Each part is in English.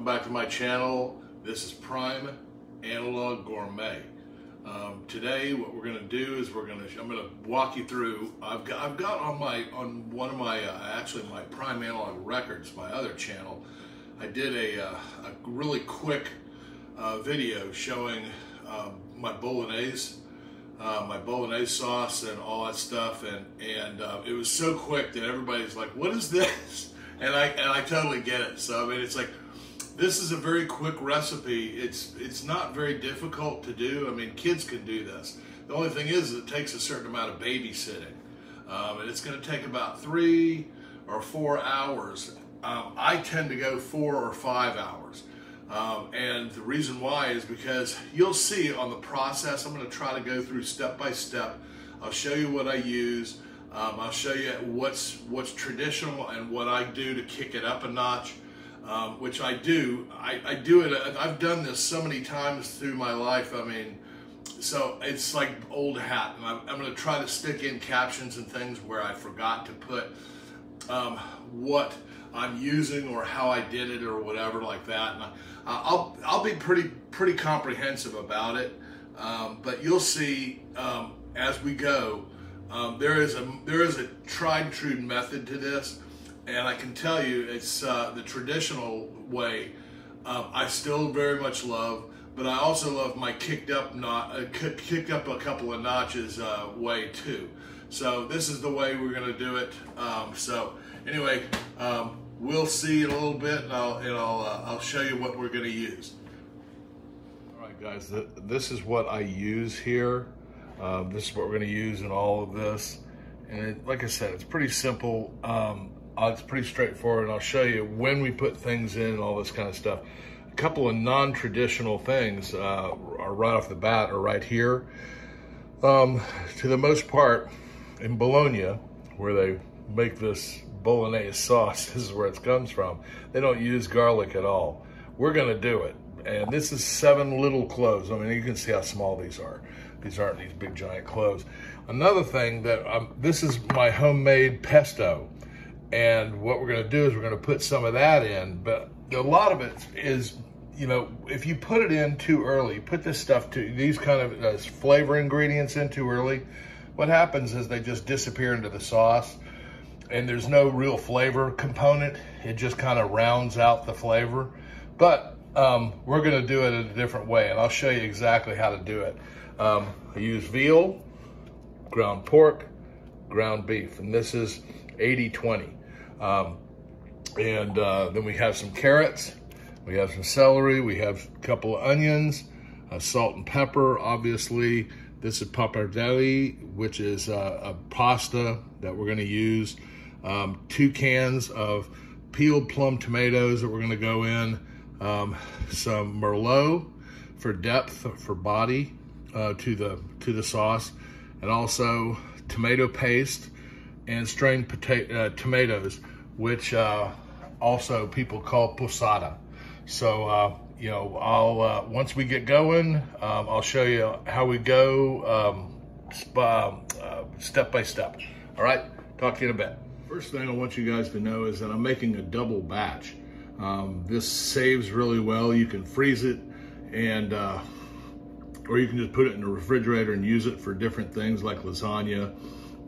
back to my channel. This is Prime Analog Gourmet. Today what we're going to do is I'm going to walk you through. I've got on one of my actually my Prime Analog Records, my other channel, I did a really quick video showing my Bolognese sauce and all that stuff, and it was so quick that everybody's like, "What is this?" And I totally get it. So I mean, it's like, this is a very quick recipe. It's not very difficult to do. I mean, kids can do this. The only thing is it takes a certain amount of babysitting, and it's going to take about 3 or 4 hours. I tend to go 4 or 5 hours. And the reason why is because you'll see on the process. I'm going to try to go through step by step. I'll show you what I use. I'll show you what's traditional and what I do to kick it up a notch, which I do. I do it. I've done this so many times through my life. I mean, so it's like old hat. And I'm going to try to stick in captions and things where I forgot to put what I'm using or how I did it or whatever like that. And I'll be pretty comprehensive about it, but you'll see as we go. There is a tried and true method to this, and I can tell you it's the traditional way. I still very much love, but I also love my kicked up a couple of notches way too. So this is the way we're going to do it. So anyway, we'll see in a little bit, and I'll show you what we're going to use. All right, guys, this is what I use here. This is what we're going to use in all of this, and like I said, it's pretty simple. It's pretty straightforward, and I'll show you when we put things in and all this kind of stuff. A couple of non-traditional things are right off the bat are right here. To the most part, in Bologna, where they make this Bolognese sauce, this is where it comes from, they don't use garlic at all. We're going to do it, and this is 7 little cloves. I mean, you can see how small these are. These aren't these big giant cloves. Another thing that this is my homemade pesto, and what we're going to do is we're going to put some of that in. But a lot of it is, you know, if you put it in too early, put this stuff these kind of flavor ingredients in too early, what happens is they just disappear into the sauce, and there's no real flavor component. It just kind of rounds out the flavor. But we're going to do it in a different way, and I'll show you exactly how to do it. I use veal, ground pork, ground beef, and this is 80-20. Then we have some carrots, we have some celery, we have a couple of onions, salt and pepper, obviously. This is pappardelle, which is a pasta that we're going to use. 2 cans of peeled plum tomatoes that we're going to go in. Some Merlot for depth, for body. To the sauce, and also tomato paste and strained tomatoes, which also people call Pasata. So you know, I'll once we get going, I'll show you how we go step by step. All right, talk to you in a bit. First thing I want you guys to know is that I'm making a double batch. This saves really well. You can freeze it, and or you can just put it in the refrigerator and use it for different things like lasagna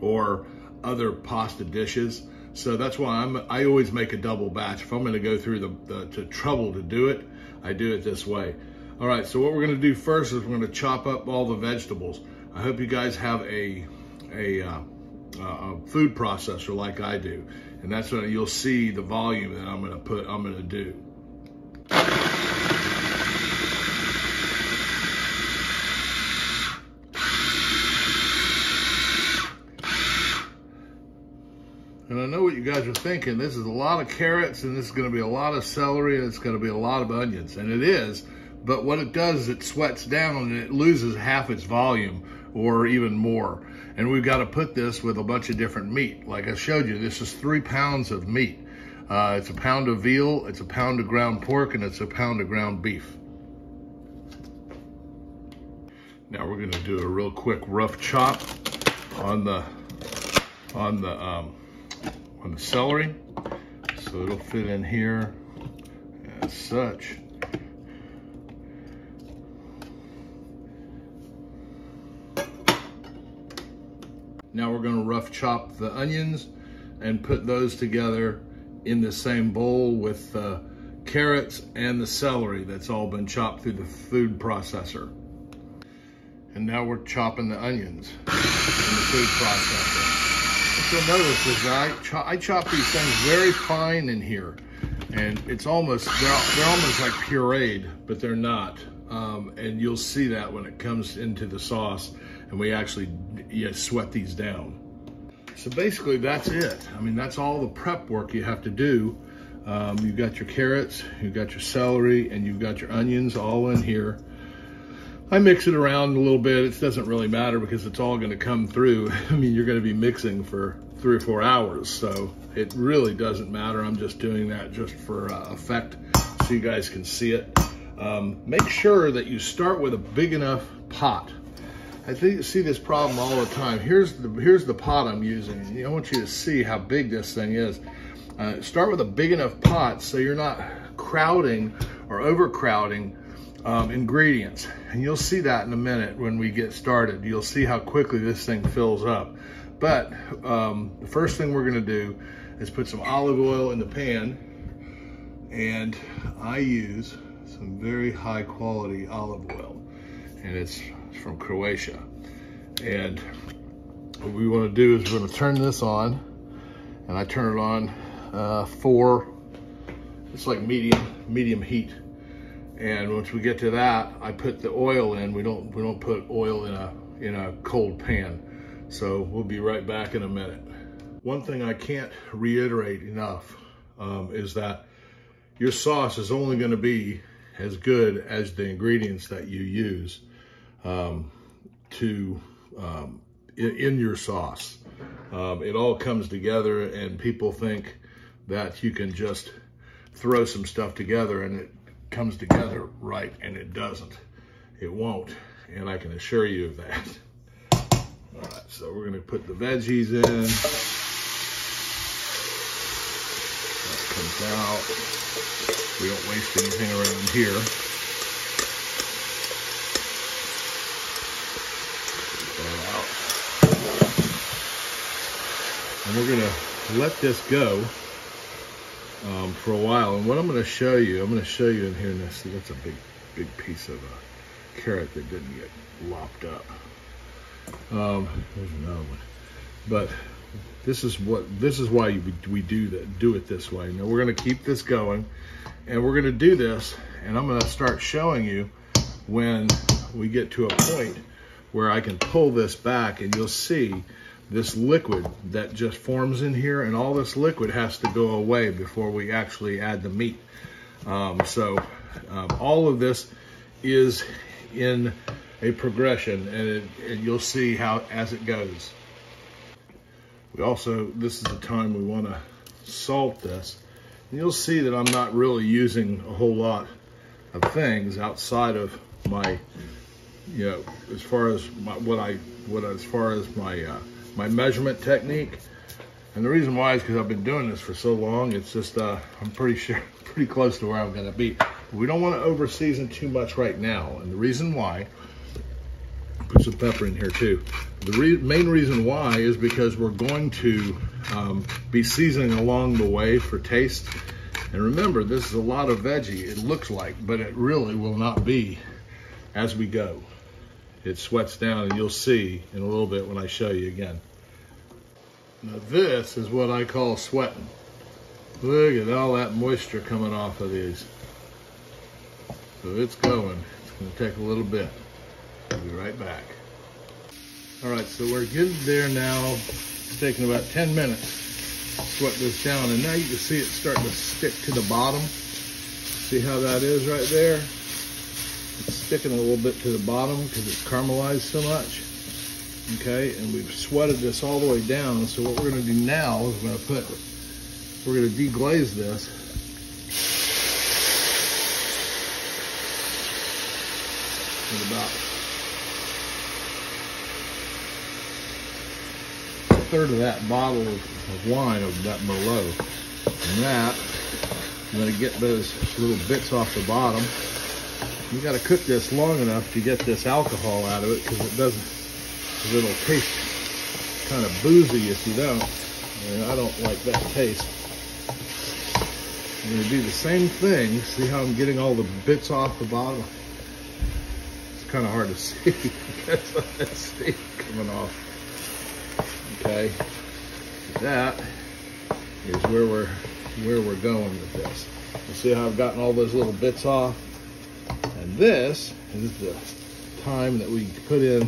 or other pasta dishes. So that's why I always make a double batch. If I'm going to go through the trouble to do it, I do it this way. All right, so what we're going to do first is we're going to chop up all the vegetables. I hope you guys have a food processor like I do, and that's when you'll see the volume that I'm going to do. And I know what you guys are thinking. This is a lot of carrots, and this is going to be a lot of celery, and it's going to be a lot of onions. And it is, but what it does is it sweats down and it loses half its volume or even more. And we've got to put this with a bunch of different meat. Like I showed you, this is 3 pounds of meat. It's a pound of veal, it's a pound of ground pork, and it's a pound of ground beef. Now we're going to do a real quick rough chop on the celery, so it'll fit in here. as such. Now we're going to rough chop the onions and put those together in the same bowl with the carrots and the celery that's all been chopped through the food processor. And now we're chopping the onions in the food processor. What you'll notice is that I chop these things very fine in here, and it's almost, they're almost like pureed, but they're not. And you'll see that when it comes into the sauce and we actually sweat these down. So basically that's it. I mean, that's all the prep work you have to do. You've got your carrots, you've got your celery, and you've got your onions all in here. I mix it around a little bit. It doesn't really matter because it's all gonna come through. I mean, you're gonna be mixing for 3 or 4 hours, so it really doesn't matter. I'm just doing that just for effect so you guys can see it. Make sure that you start with a big enough pot. I think you see this problem all the time. Here's the pot I'm using. I want you to see how big this thing is. Start with a big enough pot so you're not crowding or overcrowding ingredients. And you'll see that in a minute when we get started. You'll see how quickly this thing fills up. But the first thing we're gonna do is put some olive oil in the pan. And I use some very high quality olive oil. And it's from Croatia. And what we want to do is we're going to turn this on, and I turn it on it's like medium heat. And once we get to that, I put the oil in. We don't put oil in a cold pan. So we'll be right back in a minute. One thing I can't reiterate enough is that your sauce is only going to be as good as the ingredients that you use in your sauce. It all comes together, and people think that you can just throw some stuff together and it comes together right, and it doesn't. It won't, and I can assure you of that. All right, so we're gonna put the veggies in. That comes out. We don't waste anything around here. And we're gonna let this go for a while. And what I'm gonna show you in here, and see, that's a big piece of carrot that didn't get lopped up. There's another one. But this is why we do it this way. Now we're gonna keep this going, and we're gonna do this, and I'm gonna start showing you when we get to a point where I can pull this back, and you'll see this liquid that just forms in here, and all this liquid has to go away before we actually add the meat. All of this is in a progression, and you'll see how as it goes. This is the time we want to salt this. And you'll see that I'm not really using a whole lot of things outside of my, as far as my measurement technique. And the reason why is because I've been doing this for so long. It's just I'm pretty close to where I'm going to be. We don't want to over season too much right now, and the reason why, put some pepper in here too. The main reason why is because we're going to be seasoning along the way for taste. And remember, this is a lot of veggie, it looks like, but it really will not be as we go. It sweats down, and you'll see in a little bit when I show you again. Now this is what I call sweating. Look at all that moisture coming off of these. So it's going. It's going to take a little bit. I'll be right back. All right, so we're getting there now. It's taking about 10 minutes to sweat this down, and now you can see it starting to stick to the bottom. See how that is right there? It's sticking a little bit to the bottom because it's caramelized so much. Okay, and we've sweated this all the way down. So what we're going to do now is we're going to deglaze this. With about a third of that bottle of wine, of that Merlot. And that, I'm going to get those little bits off the bottom. You got to cook this long enough to get this alcohol out of it, because it'll taste kind of boozy if you don't. And I don't like that taste. I'm going to do the same thing. See how I'm getting all the bits off the bottom? It's kind of hard to see because of that steam coming off. Okay, that is where we're going with this. You see how I've gotten all those little bits off? And this is the time that we put in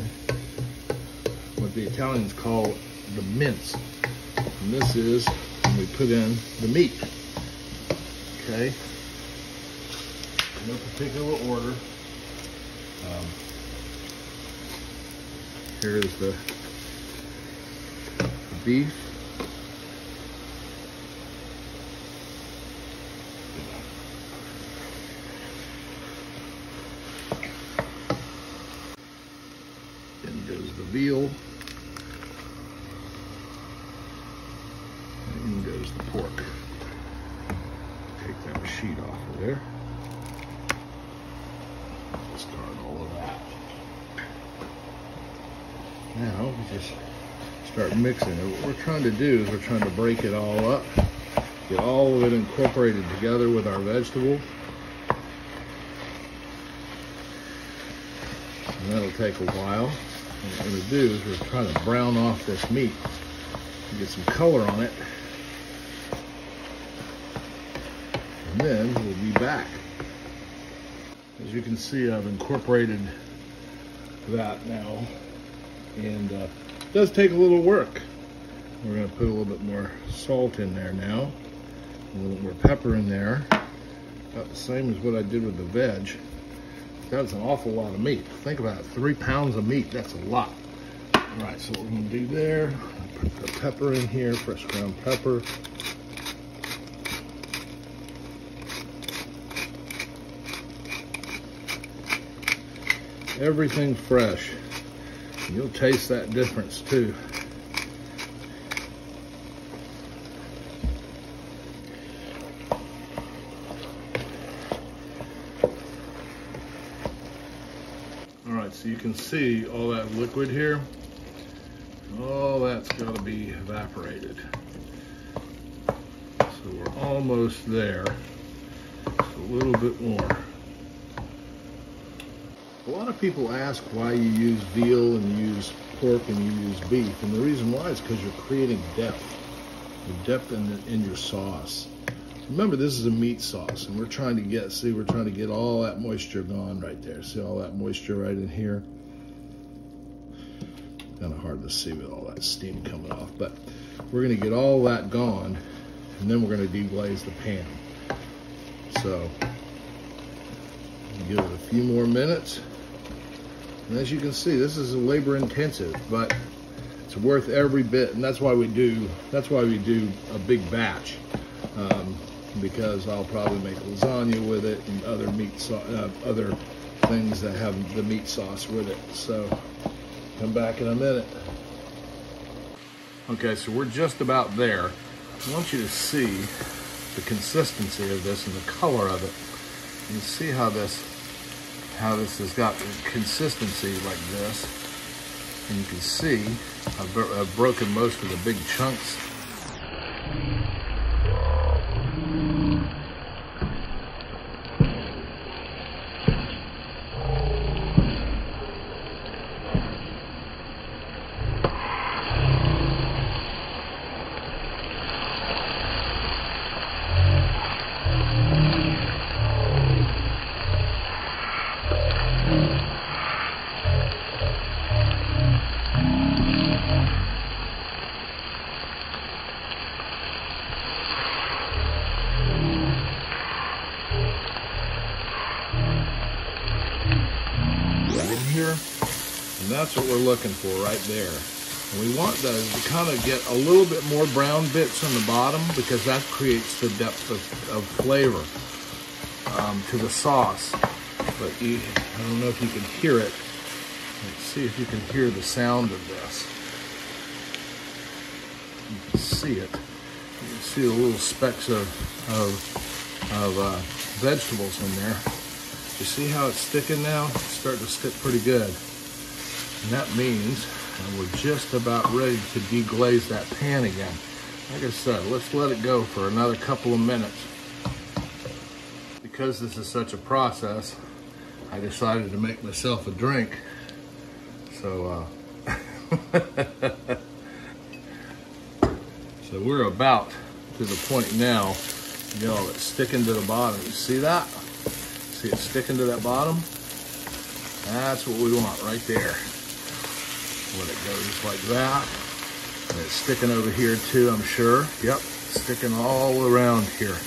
what the Italians call the mince. And this is when we put in the meat. Okay, no particular order. Here is the beef. Then goes the veal. And in goes the pork. Take that sheet off of there. Discard all of that. Now we just start mixing it. What we're trying to do is we're trying to break it all up, get all of it incorporated together with our vegetable. And that'll take a while. And what we're going to do is we're trying to brown off this meat and get some color on it. And then we'll be back. As you can see, I've incorporated that now. And it does take a little work. We're going to put a little bit more salt in there now. A little more pepper in there. About the same as what I did with the veg. That's an awful lot of meat. Think about it, 3 pounds of meat, that's a lot. All right, so what we're going to do there, put the pepper in here, fresh ground pepper. Everything fresh. You'll taste that difference too. All right, so you can see all that liquid here. All that's got to be evaporated. So we're almost there. Just a little bit more. A lot of people ask why you use veal and you use pork and you use beef, and the reason why is because you're creating depth. The depth in your sauce. Remember, this is a meat sauce, and we're trying to get all that moisture gone right there. See all that moisture right in here? Kind of hard to see with all that steam coming off, but we're going to get all that gone, and then we're going to deglaze the pan. So give it a few more minutes. And as you can see, this is labor intensive, but it's worth every bit, and that's why we do a big batch, because I'll probably make lasagna with it and other other things that have the meat sauce with it. So come back in a minute. Okay, so we're just about there. I want you to see the consistency of this and the color of it. You see how this has got consistency like this, and you can see I've broken most of the big chunks. Here, and that's what we're looking for right there. And we want those to kind of get a little bit more brown bits on the bottom, because that creates the depth of flavor to the sauce. But I don't know if you can hear it. Let's see if you can hear the sound of this. You can see it. You can see the little specks of vegetables in there. You see how it's sticking now? It's starting to stick pretty good. And that means we're just about ready to deglaze that pan again. Like I said, let's let it go for another couple of minutes. Because this is such a process, I decided to make myself a drink. So, so we're about to the point now, you know, it's sticking to the bottom. You see that? See it sticking to that bottom? That's what we want right there. Let it go just like that. And it's sticking over here too, I'm sure. Yep, sticking all around here.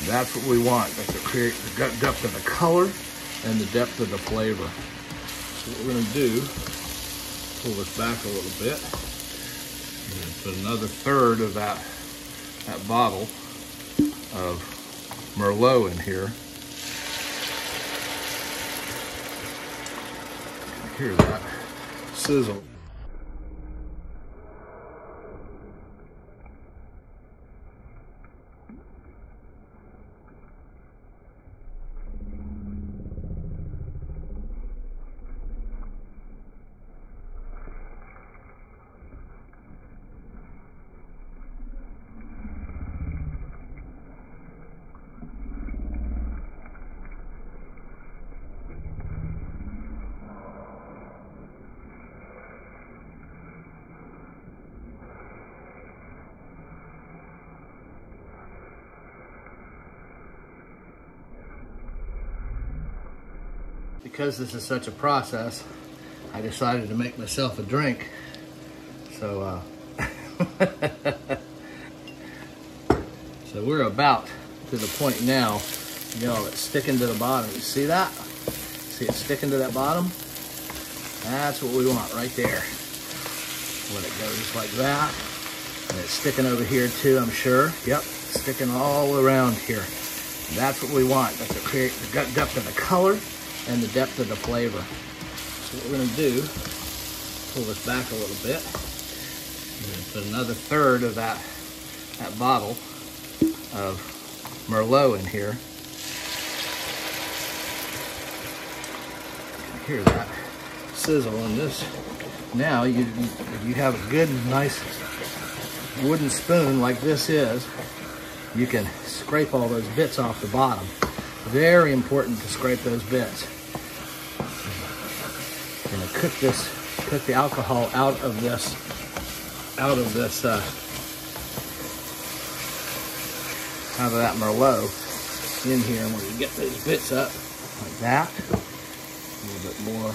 That's what we want. That's to create the depth of the color and the depth of the flavor. So what we're going to do, pull this back a little bit. We're going to put another third of that bottle of Merlot in here. You can hear that sizzle. Because this is such a process, I decided to make myself a drink. So, so we're about to the point now, you know, it's sticking to the bottom. You see that? See it sticking to that bottom? That's what we want right there. Let it go just like that. And it's sticking over here too, I'm sure. Yep, sticking all around here. That's what we want. That's to create the depth of the color and the depth of the flavor. So what we're going to do, pull this back a little bit. We're going to put another third of that bottle of Merlot in here. You can hear that sizzle in this. Now you have a good, nice wooden spoon like this is. You can scrape all those bits off the bottom. Very important to scrape those bits. We're gonna cook the alcohol out of that Merlot in here. And when you get those bits up like that, a little bit more.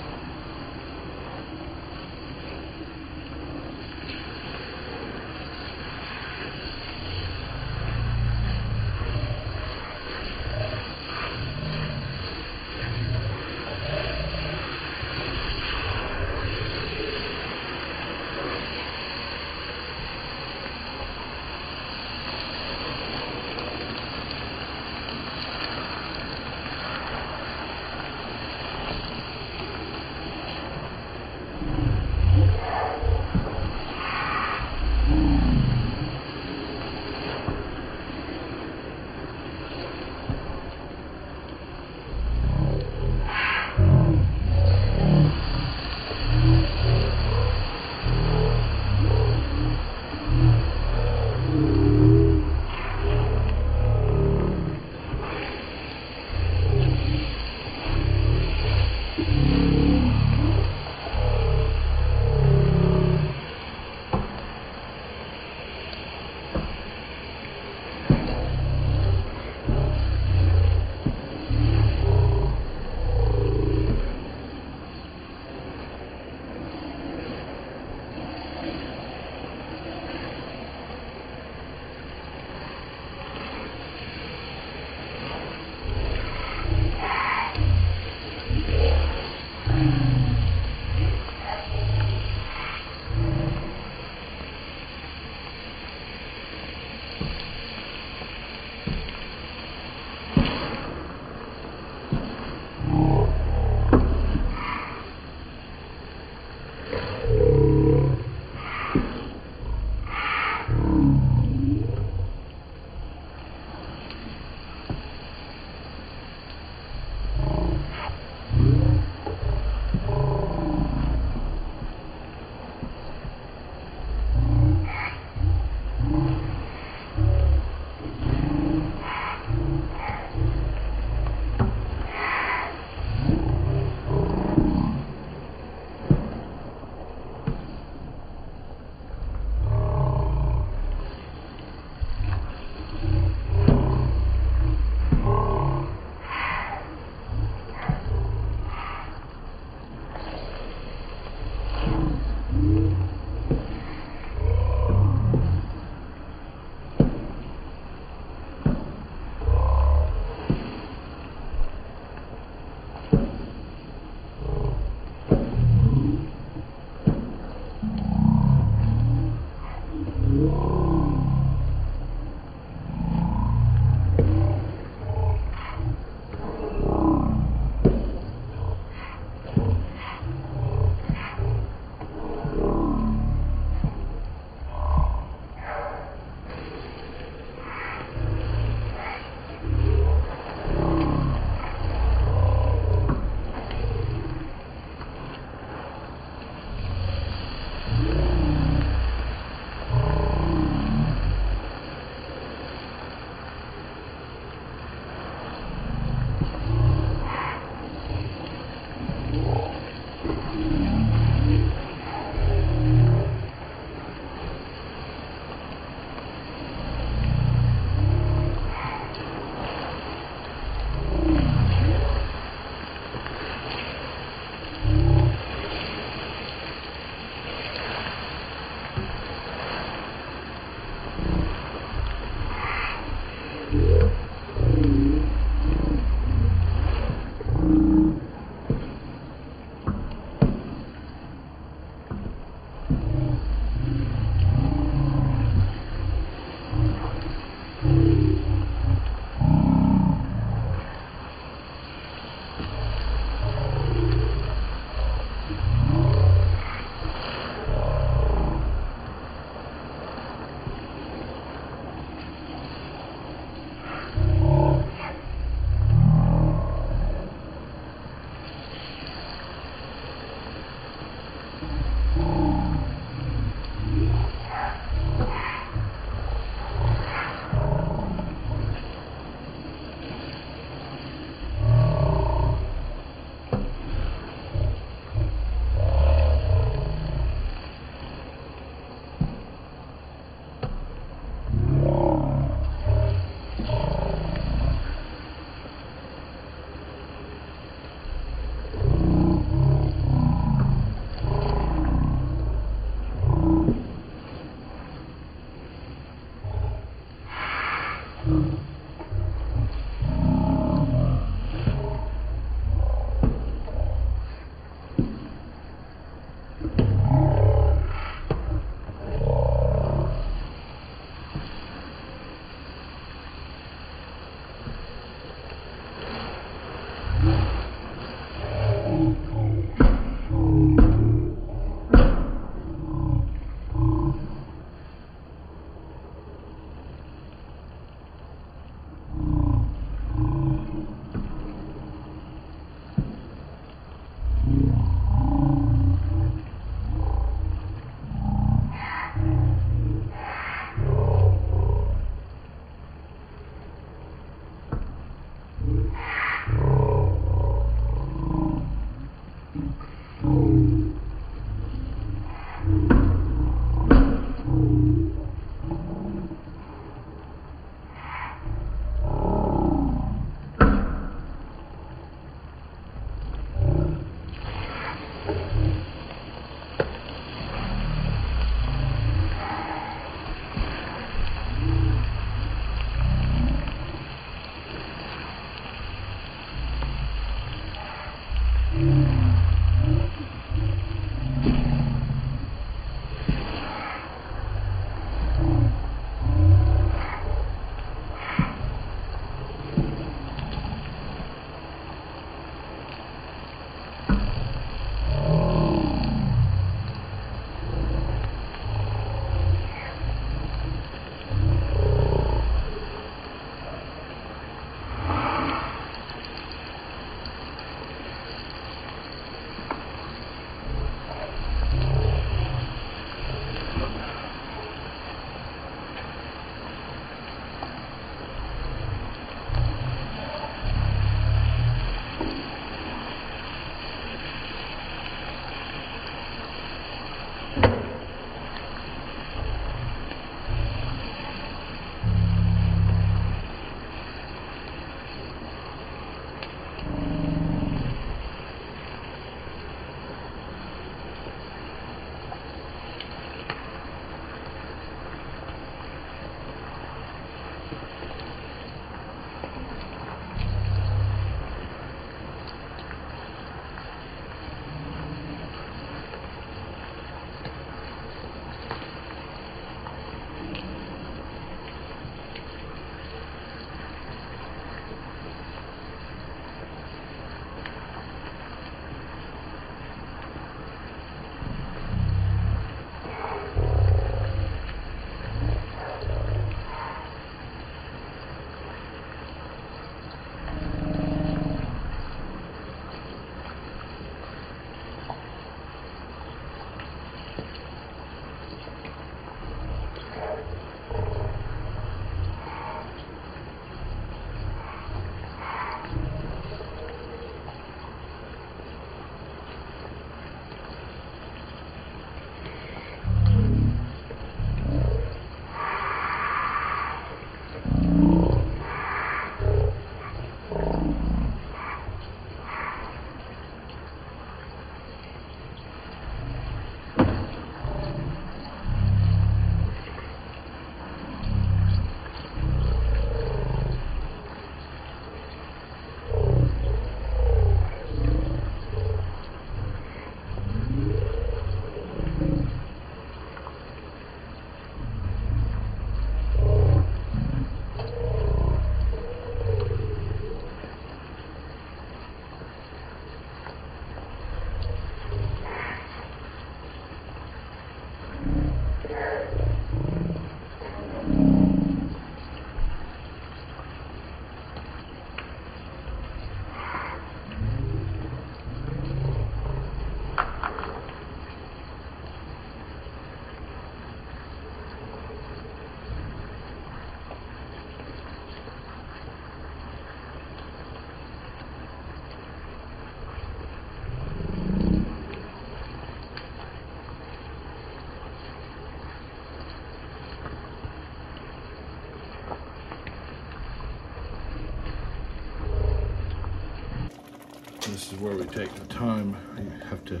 This is where we take the time. You have to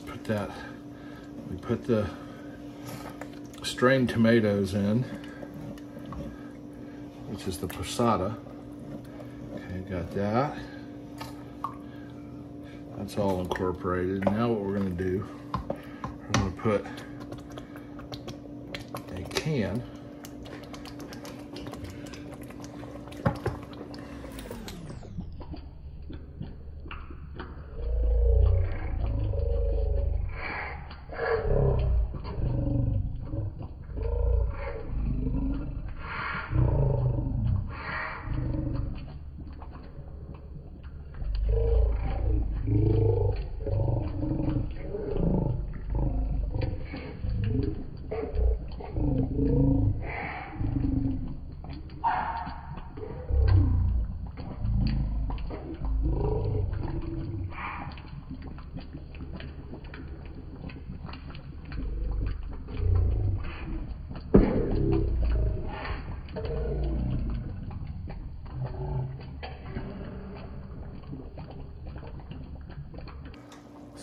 put that, we put the strained tomatoes in, which is the passata. Okay, got that. That's all incorporated. Now what we're going to do, we're going to put a can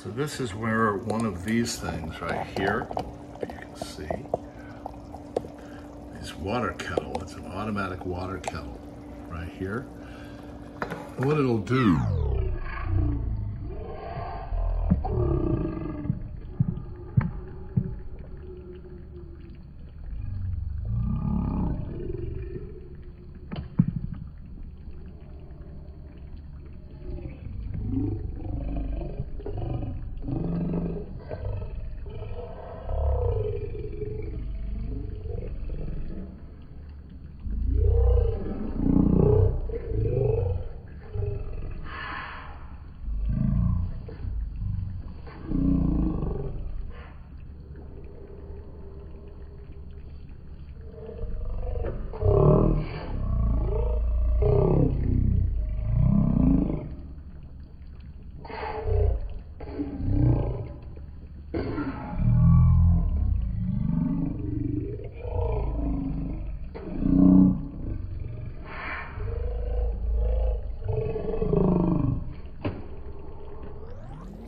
So this is where one of these things right here, you can see, this water kettle, it's an automatic water kettle right here. And what it'll do,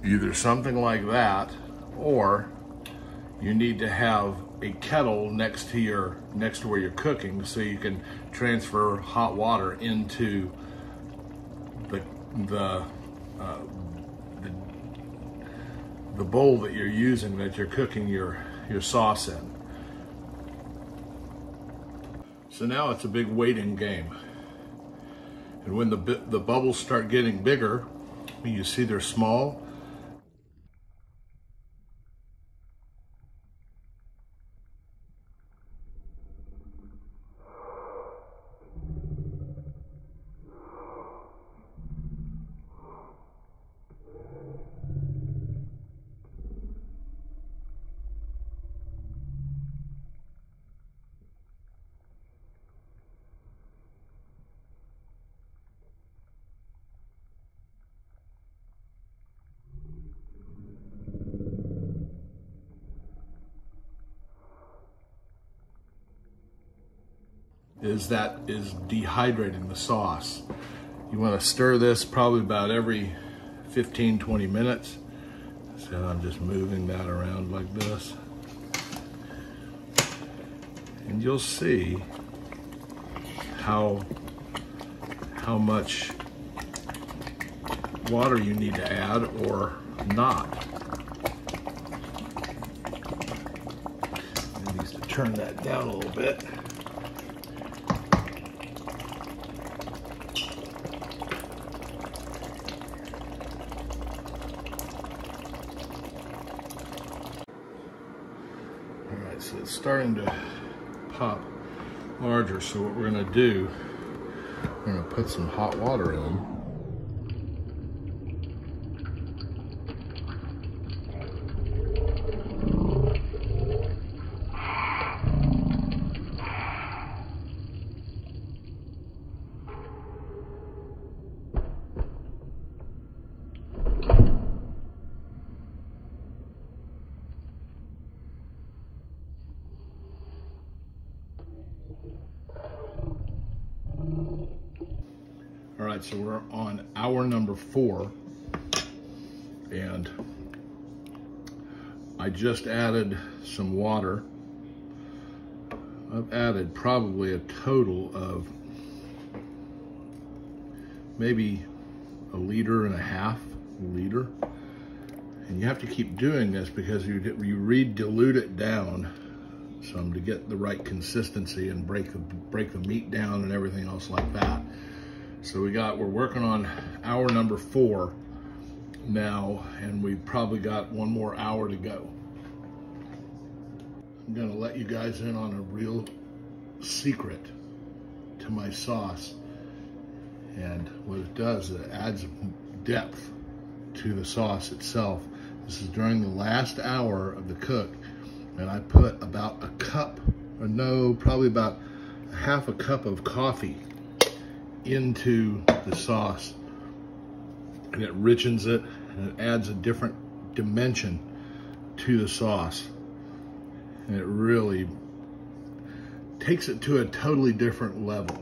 either something like that, or you need to have a kettle next to where you're cooking, so you can transfer hot water into the bowl that you're using, that you're cooking your sauce in. So now it's a big waiting game, and when the bubbles start getting bigger, you see they're small. Is dehydrating the sauce. You want to stir this probably about every 15-20 minutes. So I'm just moving that around like this. And you'll see how much water you need to add or not. It needs to turn that down a little bit. So it's starting to pop larger, so what we're going to do, we're going to put some hot water in. All right, right, so we're on hour number 4, and I just added some water. I've added probably a total of maybe 1.5 liters. And you have to keep doing this because you dilute it down some to get the right consistency and break the meat down and everything else like that. So we're working on hour number 4 now, and we've probably got 1 more hour to go. I'm gonna let you guys in on a real secret to my sauce. And what it does is it adds depth to the sauce itself. This is during the last hour of the cook, and I put about a cup, or no, probably about 1/2 cup of coffee into the sauce, and it richens it, and it adds a different dimension to the sauce, and it really takes it to a totally different level.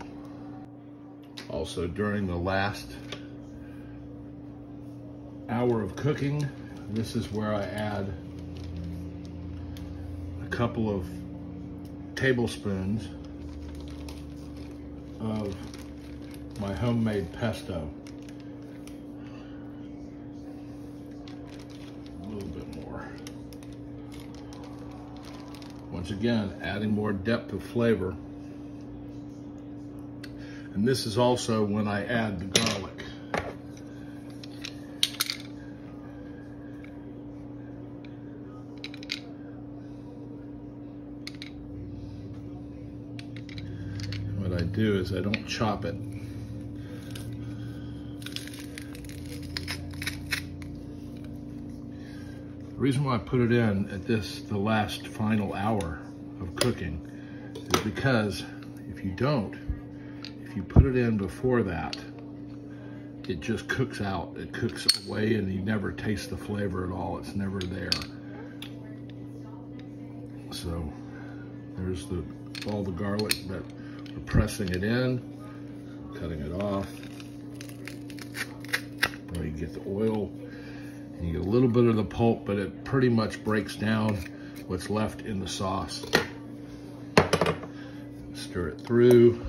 Also, during the last hour of cooking, this is where I add a couple of tablespoons of my homemade pesto. A little bit more. Once again, adding more depth of flavor. And this is also when I add the garlic. What I do is I don't chop it. The reason why I put it in at the last final hour of cooking is because if you put it in before that, it just cooks out. It cooks away and you never taste the flavor at all. It's never there. So there's all the garlic, but we're pressing it in, cutting it off. Well, you get the oil and you get a little bit of the pulp, but it pretty much breaks down what's left in the sauce. Stir it through.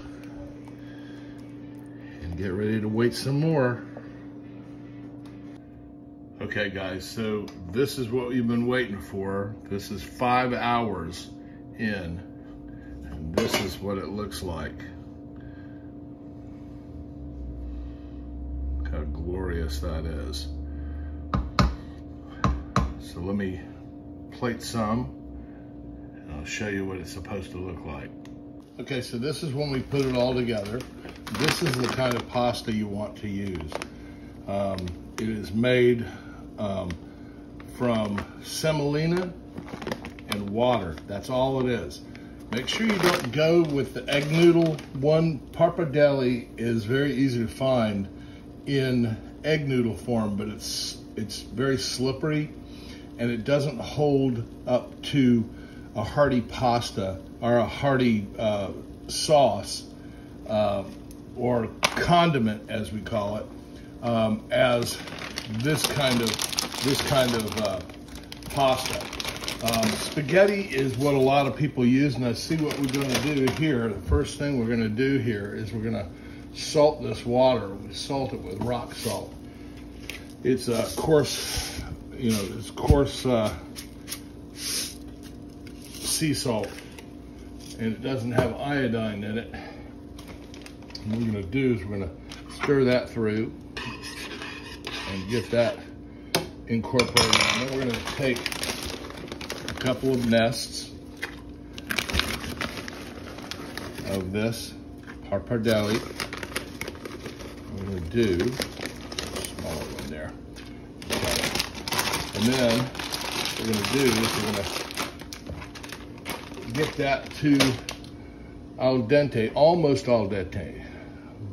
Get ready to wait some more. Okay guys, so this is what we've been waiting for. This is 5 hours in, and this is what it looks like. Look how glorious that is. So let me plate some, and I'll show you what it's supposed to look like. Okay, so this is when we put it all together. This is the kind of pasta you want to use. It is made from semolina and water. That's all it is. Make sure you don't go with the egg noodle one. Pappardelle is very easy to find in egg noodle form, but it's very slippery and it doesn't hold up to a hearty pasta or a hearty sauce or condiment, as we call it, as this kind of pasta. Spaghetti is what a lot of people use, and I see what we're going to do here. The first thing we're going to do here is we're going to salt this water. We salt it with rock salt. It's a coarse, it's coarse sea salt, and it doesn't have iodine in it. And what we're going to do is we're going to stir that through and get that incorporated. And then we're going to take a couple of nests of this pappardelle. We're going to do a smaller one there. And then what we're going to do is we're going to get that to al dente, almost al dente,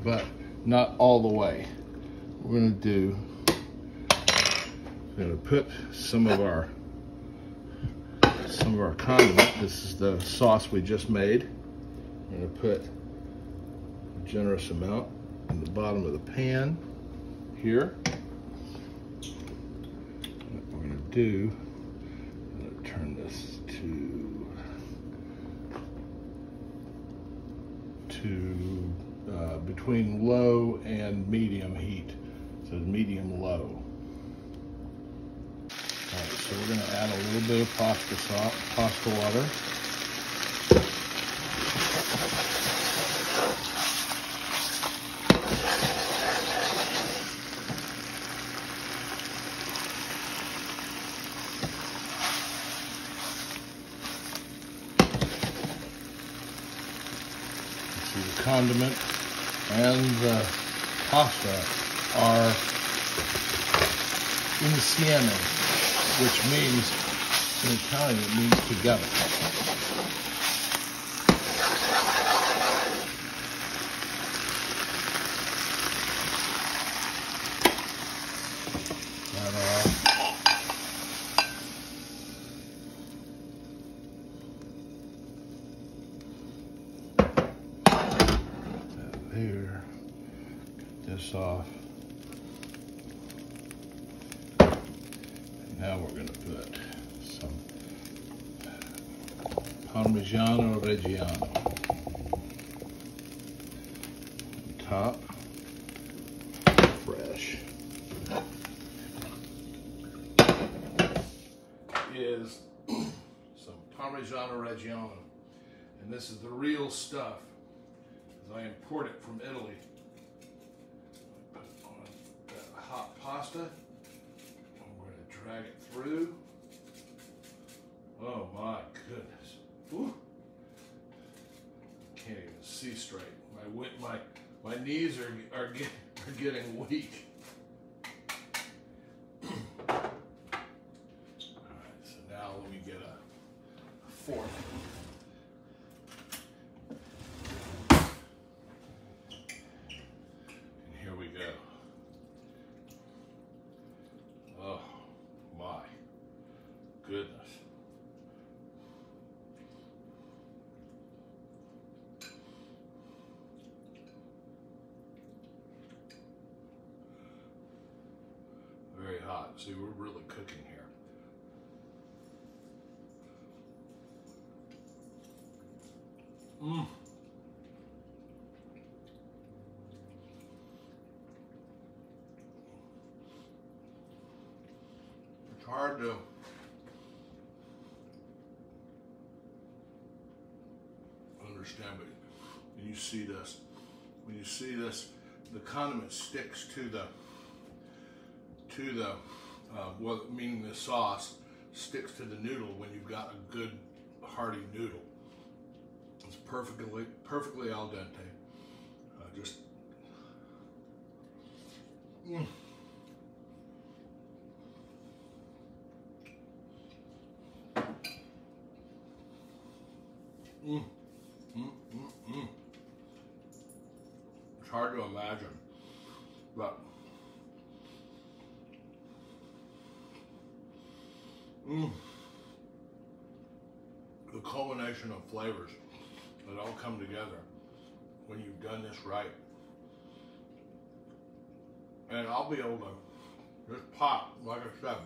but not all the way. We're going to do, we're going to put some of our condiment. This is the sauce we just made. I'm going to put a generous amount. in the bottom of the pan here. What we're going to do, I'm going to turn this to between low and medium heat. So medium low. All right, so we're going to add a little bit of pasta water. The condiment and the pasta are insieme, which means in Italian it means together. There, get this off. And now we're going to put some Parmigiano Reggiano on top, fresh. Is some Parmigiano Reggiano, and this is the real stuff. I import it from Italy. Put it on that hot pasta. And we're going to drag it through. Oh my goodness. Woo. Can't even see straight. My knees are getting weak. Alright, so now let me get a fork. Oh my goodness. Very hot. See, we're really cooking here. It's hard to understand, but when you see this, the condiment sticks to the well, meaning the sauce sticks to the noodle when you've got a good hearty noodle. It's perfectly al dente. Just. It's hard to imagine, but the culmination of flavors that all come together when you've done this right. And I'll be able to, this pot, like I said,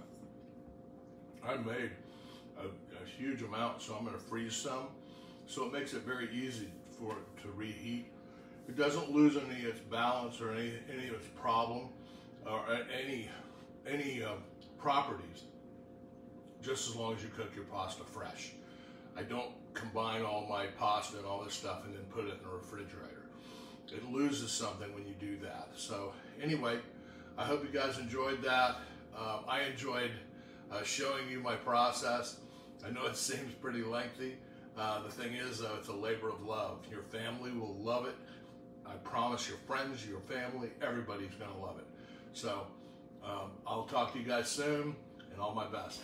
I made a huge amount, so I'm going to freeze some. So it makes it very easy for it to reheat. It doesn't lose any of its balance or any of its problem or any properties, just as long as you cook your pasta fresh. I don't combine all my pasta and all this stuff and then put it in the refrigerator. It loses something when you do that. So anyway, I hope you guys enjoyed that. I enjoyed showing you my process. I know it seems pretty lengthy. The thing is, though, it's a labor of love. Your family will love it. I promise your friends, your family, everybody's going to love it. So I'll talk to you guys soon, and all my best.